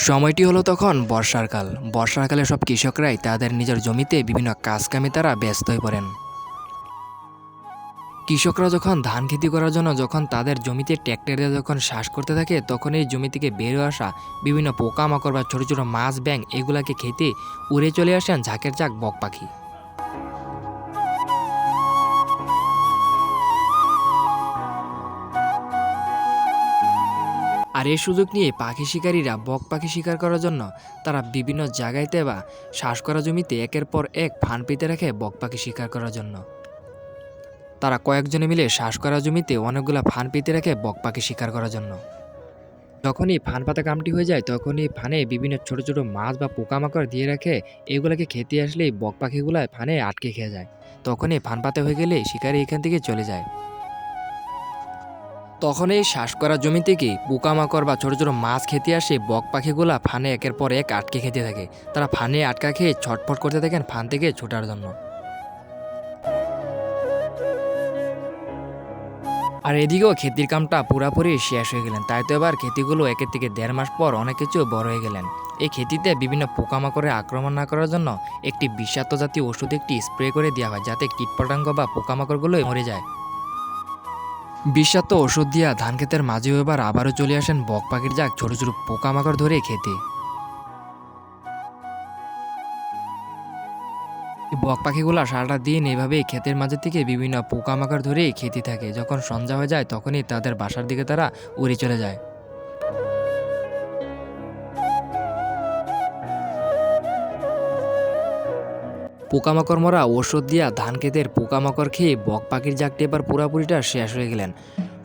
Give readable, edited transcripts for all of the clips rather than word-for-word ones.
সময়টি হলো তখন বর্ষার কাল। বর্ষাকালে সব কৃষকরাই তাদের নিজের জমিতে বিভিন্ন কাজকামে তারা ব্যস্ত হয়ে পড়েন। কৃষকরা যখন ধান খেতি করার জন্য যখন তাদের জমিতে ট্র্যাক্টর দিয়ে যখন চাষ করতে থাকে, তখন এই জমি থেকে বের হয়ে আসা বিভিন্ন পোকামাকড় বা ছোট ছোট মাছ ব্যাঙ এগুলাকে খেতে উড়ে চলে আসেন ঝাঁকের ঝাঁক বক পাখি। আর এই সুযোগ নিয়ে পাখি শিকারীরা বক পাখি শিকার করার জন্য তারা বিভিন্ন জায়গাতে বা শ্বাস করা জমিতে একের পর এক ফান পেতে রাখে বক পাখি শিকার করার জন্য। তারা কয়েকজনে মিলে শ্বাস করা জমিতে অনেকগুলা ফান পেতে রাখে বক পাখি শিকার করার জন্য। যখনই ফান পাতা কামটি হয়ে যায়, তখনই ফানে বিভিন্ন ছোট ছোট মাছ বা পোকামাকড় দিয়ে রাখে। এগুলাকে খেতে আসলেই বক পাখিগুলা ফানে আটকে খেয়ে যায়। তখনই ফান পাতা হয়ে গেলে শিকারি এখান থেকে চলে যায়। তখন এই শ্বাস করা জমি থেকে পোকামাকড় বা ছোট ছোট মাছ খেতে আসে, বক পাখিগুলা ফানে একের পর এক আটকে খেতে থাকে। তারা ফানে আটকা খেয়ে ছটফট করতে থাকেন ফান থেকে ছোটার জন্য। আর এদিকেও ক্ষেতির কামটা পুরাপুরি শেষ হয়ে গেলেন। তাই তো এবার ক্ষেতিগুলো একের থেকে ১.৫ মাস পর অনেক কিছু বড় হয়ে গেলেন। এই ক্ষেতিতে বিভিন্ন পোকামাকড়ে আক্রমণ না করার জন্য একটি বিষাক্ত জাতীয় ওষুধ একটি স্প্রে করে দেওয়া হয়, যাতে কীটপতঙ্গ বা পোকামাকড়গুলো মরে যায়। বিষাক্ত ওষুধ দিয়া ধান ক্ষেতের মাঝেও এবার আবারও চলে আসেন বক পাখির ঝাঁক ছোট ছোট পোকামাকড় ধরে খেতে। এই বক পাখিগুলা সারাটা দিন এভাবেই ক্ষেতের মাঝে থেকে বিভিন্ন পোকামাকড় ধরেই খেতে থাকে। যখন সন্ধ্যা হয়ে যায়, তখনই তাদের বাসার দিকে তারা উড়ে চলে যায়। পোকামাকড় মরা ওষুধ দিয়া ধান ক্ষেতের পোকামাকড় খেয়ে বক পাখির জাগটি এবার পুরাপুরিটা শেষ হয়ে গেলেন।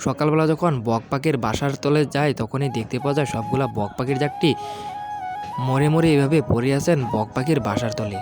সকালবেলা যখন বক পাখির বাসার তলে যায়, তখনই দেখতে পাওয়া যায় সবগুলা বক পাখির জাগটি মরে মরে এভাবে পড়ে আছেন বক পাখির বাসার তলে।